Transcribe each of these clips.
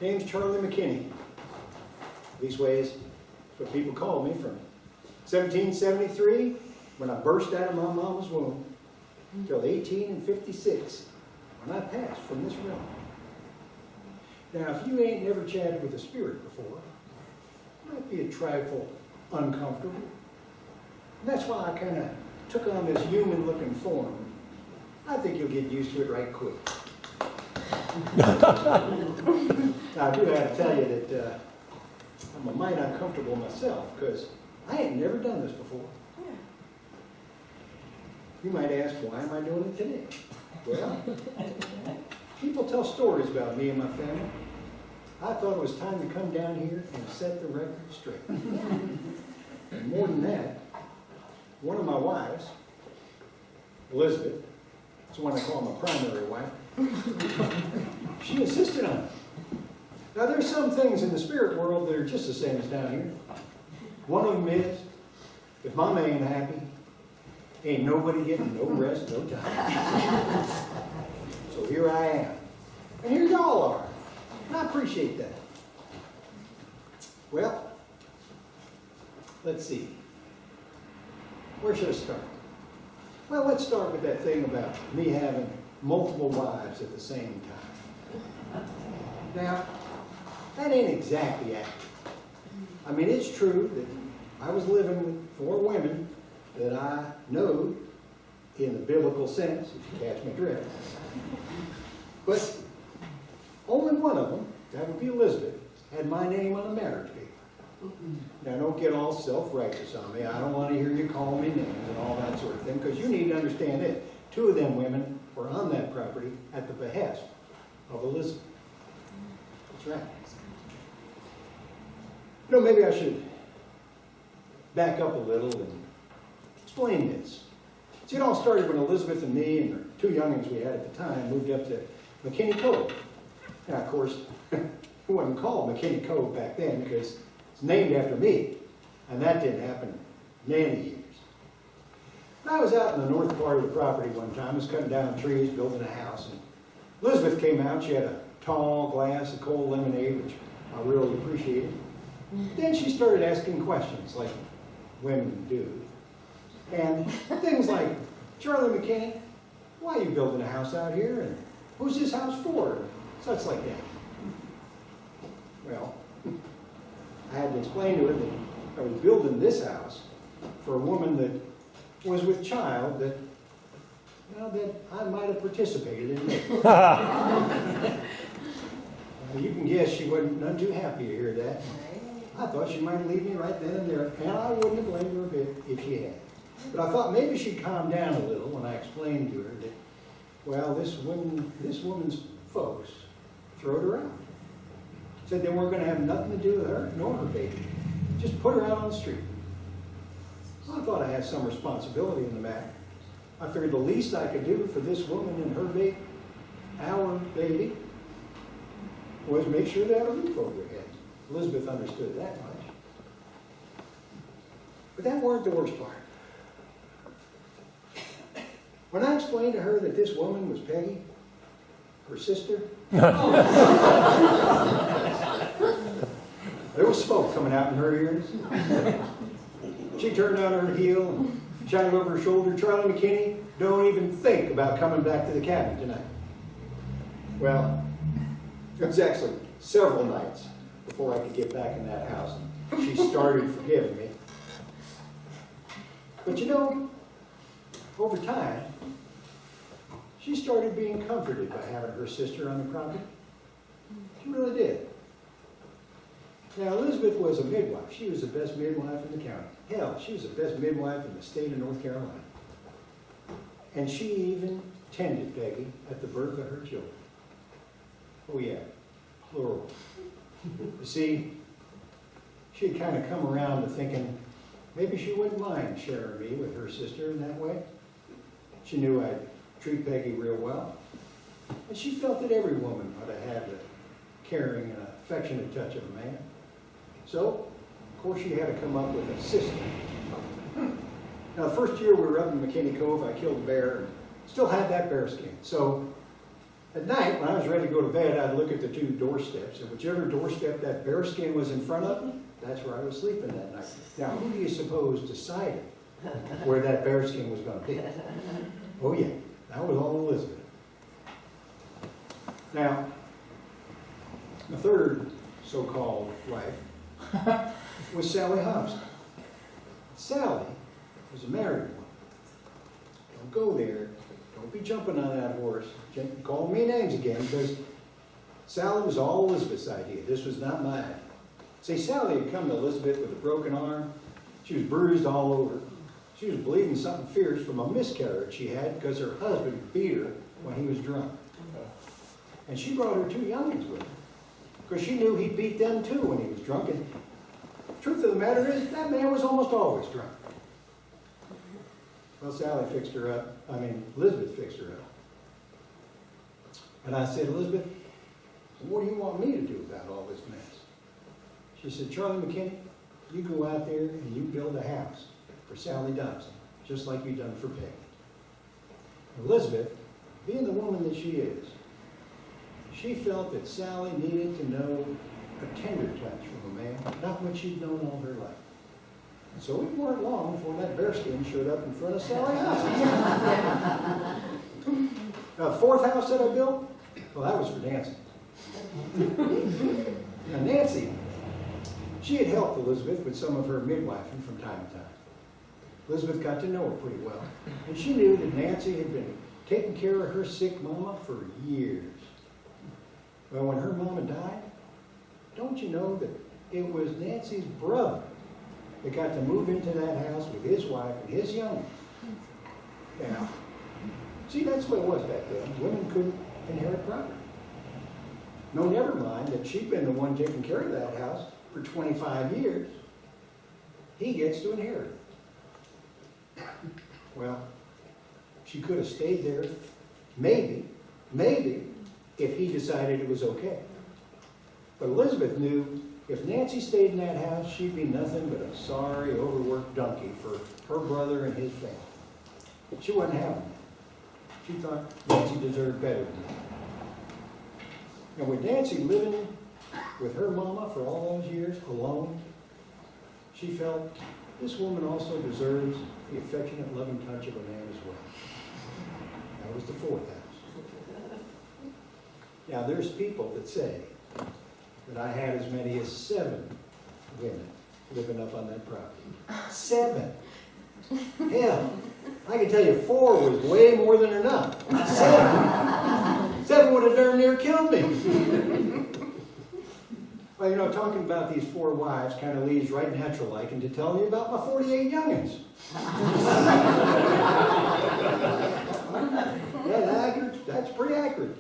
Name's Charlie McKinney. These ways, that's what people call me from 1773, when I burst out of my mama's womb, till 1856, when I passed from this realm. Now, if you ain't never chatted with a spirit before, it might be a trifle uncomfortable. And that's why I kind of took on this human-looking form. I think you'll get used to it right quick. I do have to tell you that I'm a mite uncomfortable myself, because I ain't never done this before. You might ask, why am I doing it today? Well, people tell stories about me and my family. I thought it was time to come down here and set the record straight. And more than that, one of my wives, Elizabeth, that's the one I call my primary wife, she insisted on it. Now, there's some things in the spirit world that are just the same as down here. One of them is, if Mama ain't happy, ain't nobody getting no rest, no time. So here I am. And here y'all are. And I appreciate that. Well, let's see. Where should I start? Well, let's start with that thing about me having multiple wives at the same time. Now, that ain't exactly accurate. I mean, it's true that I was living with 4 women that I know in the biblical sense, if you catch my drift. But only one of them, that would be Elizabeth, had my name on the marriage paper. Now, don't get all self-righteous on me. I don't want to hear you call me names and all that sort of thing, because you need to understand it. 2 of them women were on that property at the behest of Elizabeth. That's right. You know, maybe I should back up a little and explain this. See, it all started when Elizabeth and me and the 2 youngins we had at the time moved up to McKinney Cove. Now, of course, it wasn't called McKinney Cove back then because it's named after me, and that didn't happen many years. I was out in the north part of the property one time. I was cutting down trees, building a house, and Elizabeth came out. She had a tall glass of cold lemonade, which I really appreciated. Then she started asking questions like women do. And things like, Charlie McKinney, why are you building a house out here? And who's this house for? Such like that. Well, I had to explain to her that I was building this house for a woman that was with child that, well, that I might have participated in making. You can guess she wasn't none too happy to hear that. I thought she might leave me right then and there, and I wouldn't have blamed her a bit if she had. But I thought maybe she'd calm down a little when I explained to her that, well, this woman's folks throwed her out. Said they weren't going to have nothing to do with her nor her baby. Just put her out on the street. Well, I thought I had some responsibility in the matter. I figured the least I could do for this woman and her baby, our baby, was make sure they had a roof over their heads. Elizabeth understood that much. But that weren't the worst part. When I explained to her that this woman was Peggy, her sister, there was smoke coming out in her ears. She turned on her heel and shouted over her shoulder, Charlie McKinney, don't even think about coming back to the cabin tonight. Well, it was actually several nights before I could get back in that house. And she started forgiving me. But you know, over time, she started being comforted by having her sister on the property. She really did. Now, Elizabeth was a midwife. She was the best midwife in the county. Hell, she was the best midwife in the state of North Carolina. And she even tended Peggy at the birth of her children. Oh yeah, plural. You see, she had kind of come around to thinking maybe she wouldn't mind sharing me with her sister in that way. She knew I'd treat Peggy real well. And she felt that every woman ought to have the caring and affectionate touch of a man. So, of course, she had to come up with a system. Now, the first year we were up in McKinney Cove, I killed a bear and still had that bear skin. So, At night, when I was ready to go to bed, I'd look at the two doorsteps, and whichever doorstep that bearskin was in front of, that's where I was sleeping that night. Now, who do you suppose decided where that bearskin was going to be? Oh yeah, that was all Elizabeth. Now, the third so-called wife was Sally Hobson. Sally was a married woman. Don't go there. Don't be jumping on that horse. Calling me names again, because Sally was all Elizabeth's idea. This was not mine. See, Sally had come to Elizabeth with a broken arm. She was bruised all over. She was bleeding something fierce from a miscarriage she had because her husband beat her when he was drunk. And she brought her two youngins with her because she knew he beat them too when he was drunk. And the truth of the matter is, that man was almost always drunk. Well, Elizabeth fixed her up. And I said, Elizabeth, what do you want me to do about all this mess? She said, Charlie McKinney, you go out there and you build a house for Sally Dobson, just like you done for Peggy. Elizabeth, being the woman that she is, she felt that Sally needed to know a tender touch from a man, not what she'd known all her life. And so it weren't long before that bearskin showed up in front of Sally's house. The fourth house that I built, well, that was for Nancy. Now, Nancy, she had helped Elizabeth with some of her midwifing from time to time. Elizabeth got to know her pretty well, and she knew that Nancy had been taking care of her sick mama for years. Well, when her mama died, don't you know that it was Nancy's brother that got to move into that house with his wife and his young. Now, see, that's what it was back then. Women couldn't inherit property. No, never mind that she'd been the one taking care of that house for 25 years. He gets to inherit it. Well, she could have stayed there, maybe, if he decided it was okay. But Elizabeth knew if Nancy stayed in that house, she'd be nothing but a sorry, overworked donkey for her brother and his family. She wasn't having that. She thought Nancy deserved better than that. And with Nancy living with her mama for all those years alone, she felt this woman also deserves the affectionate, loving touch of a man as well. That was the fourth house. Now, there's people that say that I had as many as 7 women living up on that property. 7. Hell, I can tell you 4 was way more than enough. 7 would have darn near killed me. Well, you know, talking about these 4 wives kind of leads right natural-like into telling you about my 48 youngins. That's pretty accurate.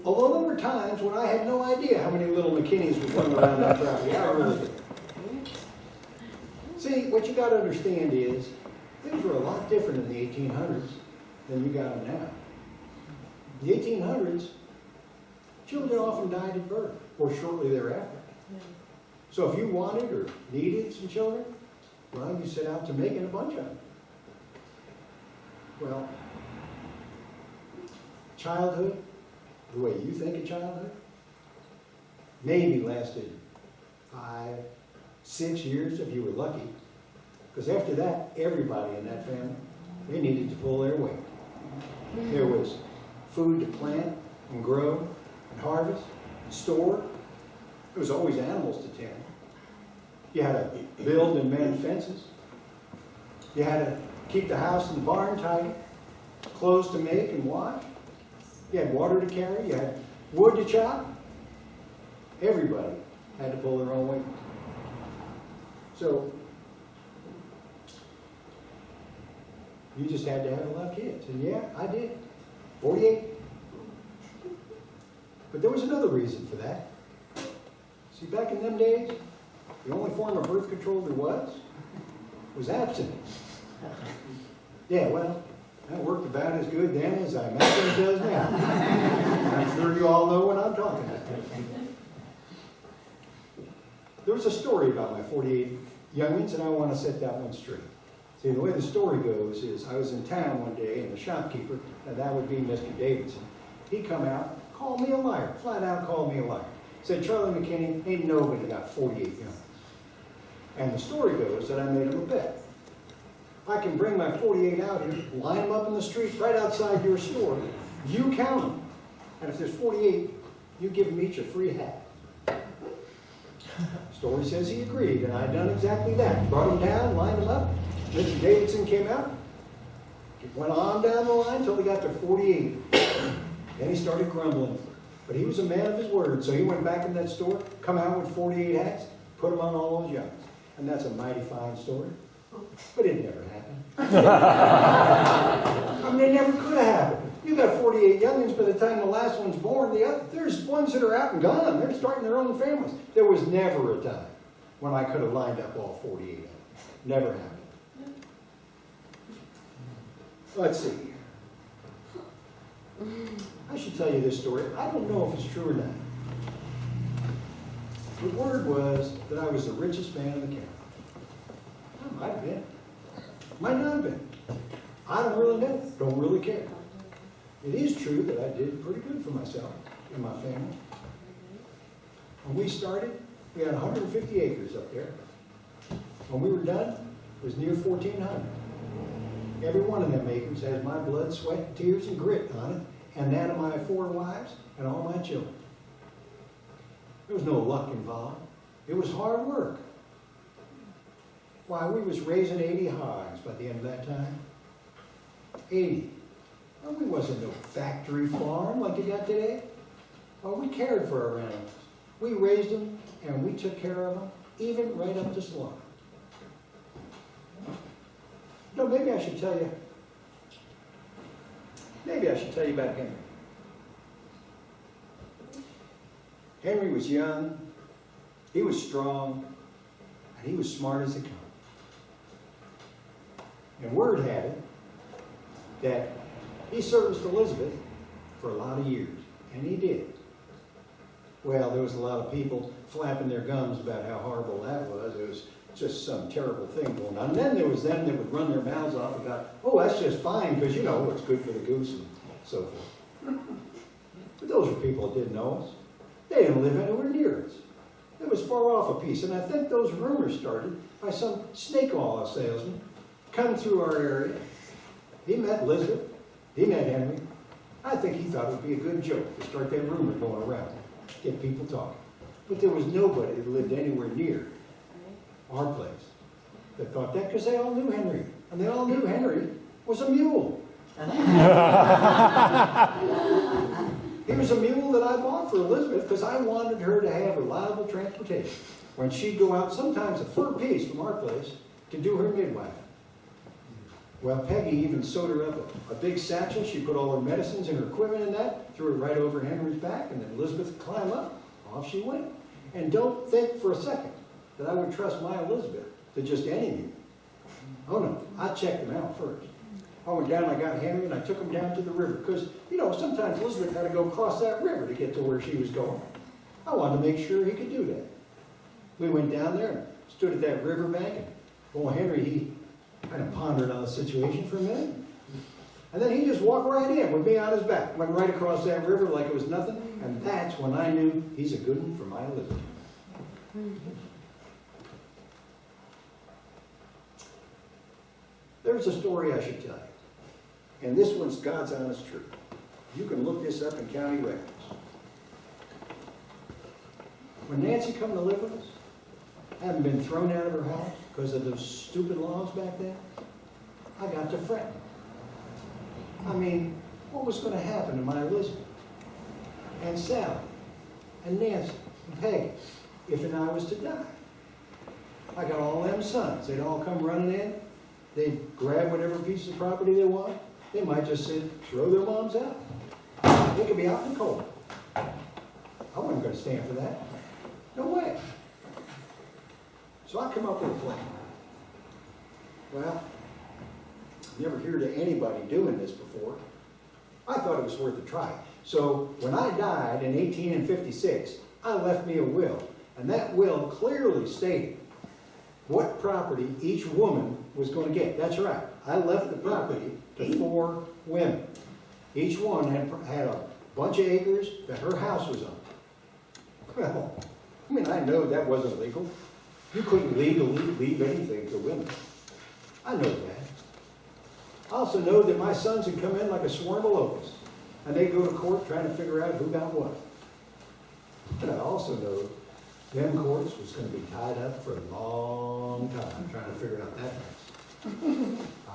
Although there were times when I had no idea how many little McKinneys would come around that property. I really did. See, what you got to understand is things were a lot different in the 1800s than you got them now. In the 1800s, children often died at birth or shortly thereafter. So if you wanted or needed some children, well, you set out to making a bunch of them. Well, childhood, the way you think of childhood, maybe lasted 5, 6 years if you were lucky. Because after that, everybody in that family, they needed to pull their weight. There was food to plant and grow and harvest and store. There was always animals to tend. You had to build and mend fences. You had to keep the house and the barn tidy, clothes to make and wash. You had water to carry. You had wood to chop. Everybody had to pull their own weight. So you just had to have a lot of kids. And yeah, I did. 48. But there was another reason for that. See, back in them days, the only form of birth control there was abstinence. Yeah, well, that worked about as good then as I imagine it does now. I'm sure you all know what I'm talking about. There was a story about my 48 youngins, and I want to set that one straight. See, the way the story goes is I was in town one day, and the shopkeeper, and that would be Mr. Davidson, he come out, called me a liar, flat out called me a liar. Said, Charlie McKinney, ain't nobody got 48 guns. And the story goes that I made him a bet. I can bring my 48 out here, line them up in the street right outside your store. You count them. And if there's 48, you give them each a free hat. Story says he agreed, and I done exactly that. Brought them down, lined them up. Mr. Davidson came out. It went on down the line until he got to 48. Then he started grumbling. But he was a man of his word, so he went back in that store, come out with 48 hats, put them on all those youngins. And that's a mighty fine story. But it never happened. I mean, it never could have happened. You got 48 youngins by the time the last one's born. There's ones that are out and gone. They're starting their own families. There was never a time when I could have lined up all 48 of them. Never happened. Let's see. I should tell you this story. I don't know if it's true or not. The word was that I was the richest man in the county. I might have been. Might not have been. I don't really know. Don't really care. It is true that I did pretty good for myself and my family. When we started, we had 150 acres up there. When we were done, it was near 1,400. Every one of them acres has my blood, sweat, tears, and grit on it, and that of my 4 wives and all my children. There was no luck involved. It was hard work. Why, we was raising 80 hogs by the end of that time. 80. Well, we wasn't no factory farm like you got today. Well, we cared for our animals. We raised them, and we took care of them, even right up to slaughter. No, maybe I should tell you about Henry. Henry was young, he was strong, and he was smart as they come. And word had it that he serviced Elizabeth for a lot of years, and he did. Well, there was a lot of people flapping their gums about how horrible that was. It was just some terrible thing going on. And then there was them that would run their mouths off about, oh, that's just fine, because, you know, it's good for the goose and so forth. But those were people that didn't know us. They didn't live anywhere near us. It was far off a piece. And I think those rumors started by some snake oil salesman come through our area. He met Elizabeth. He met Henry. I think he thought it would be a good joke to start that rumor going around, get people talking. But there was nobody that lived anywhere near our place that thought that, because they all knew Henry. And they all knew Henry was a mule. He was a mule that I bought for Elizabeth because I wanted her to have reliable transportation when she'd go out, sometimes a fur piece from our place, to do her midwife. Well, Peggy even sewed her up a big satchel. She put all her medicines and her equipment in that, threw it right over Henry's back, and then Elizabeth would climb up. Off she went. And don't think for a second that I would trust my Elizabeth to just any mule. Oh no, I checked them out first. I went down, I got Henry, and I took him down to the river. Because, you know, sometimes Elizabeth had to go across that river to get to where she was going. I wanted to make sure he could do that. We went down there and stood at that riverbank, and old Henry, he kind of pondered on the situation for a minute. And then he just walked right in with me on his back. Went right across that river like it was nothing. And that's when I knew he's a good one for my Elizabeth. There's a story I should tell you. And this one's God's honest truth. You can look this up in county records. When Nancy come to live with us, having been thrown out of her house because of those stupid laws back then, I got to fretting. I mean, what was going to happen to my Elizabeth? And Sally, and Nancy, and Peggy, if and I was to die? I got all them sons. They'd all come running in. They'd grab whatever piece of property they want. They might just throw their moms out. They could be out in the cold. I wasn't going to stand for that. No way. So I come up with a plan. Well, never heard of anybody doing this before. I thought it was worth a try. So when I died in 1856, I left me a will. And that will clearly stated what property each woman was going to get. That's right. I left the property to 4 women. Each one had bunch of acres that her house was on. Well, I mean, I know that wasn't legal. You couldn't legally leave anything to women. I know that. I also know that my sons would come in like a swarm of locusts, and they'd go to court trying to figure out who got what. But I also know them courts was going to be tied up for a long time trying to figure out that mess.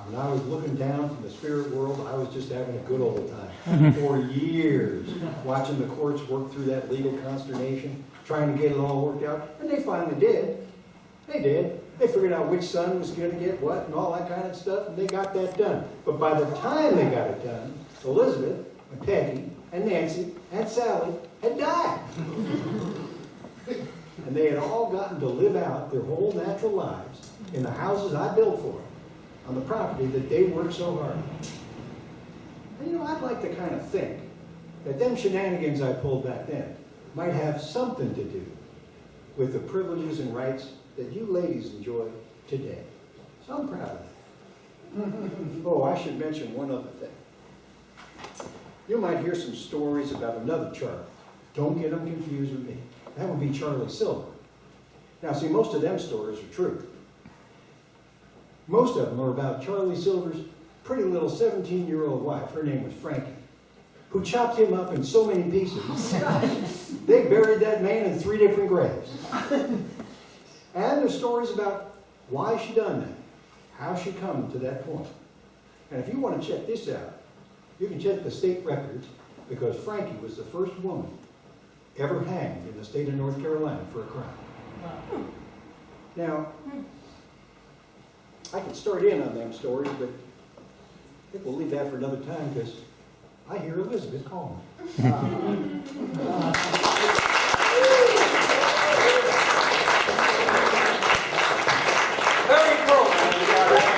When I was looking down from the spirit world, I was just having a good old time. For years, watching the courts work through that legal consternation, trying to get it all worked out, and they finally did. They did. They figured out which son was going to get what and all that kind of stuff, and they got that done. But by the time they got it done, Elizabeth and Peggy and Nancy and Sally had died. And they had all gotten to live out their whole natural lives in the houses I built for them, on the property that they worked so hard on. And you know, I'd like to kind of think that them shenanigans I pulled back then might have something to do with the privileges and rights that you ladies enjoy today. So I'm proud of that. Oh, I should mention one other thing. You might hear some stories about another Charlie. Don't get them confused with me. That would be Charlie Silver. Now, see, most of them stories are true. Most of them are about Charlie Silver's pretty little 17-year-old wife. Her name was Frankie, who chopped him up in so many pieces, they buried that man in 3 different graves. And there's stories about why she done that, how she come to that point. And if you want to check this out, you can check the state records, because Frankie was the first woman ever hanged in the state of North Carolina for a crime. Now, I could start in on them stories, but I think we'll leave that for another time, because I hear Elizabeth calling. Very cool. Very cool.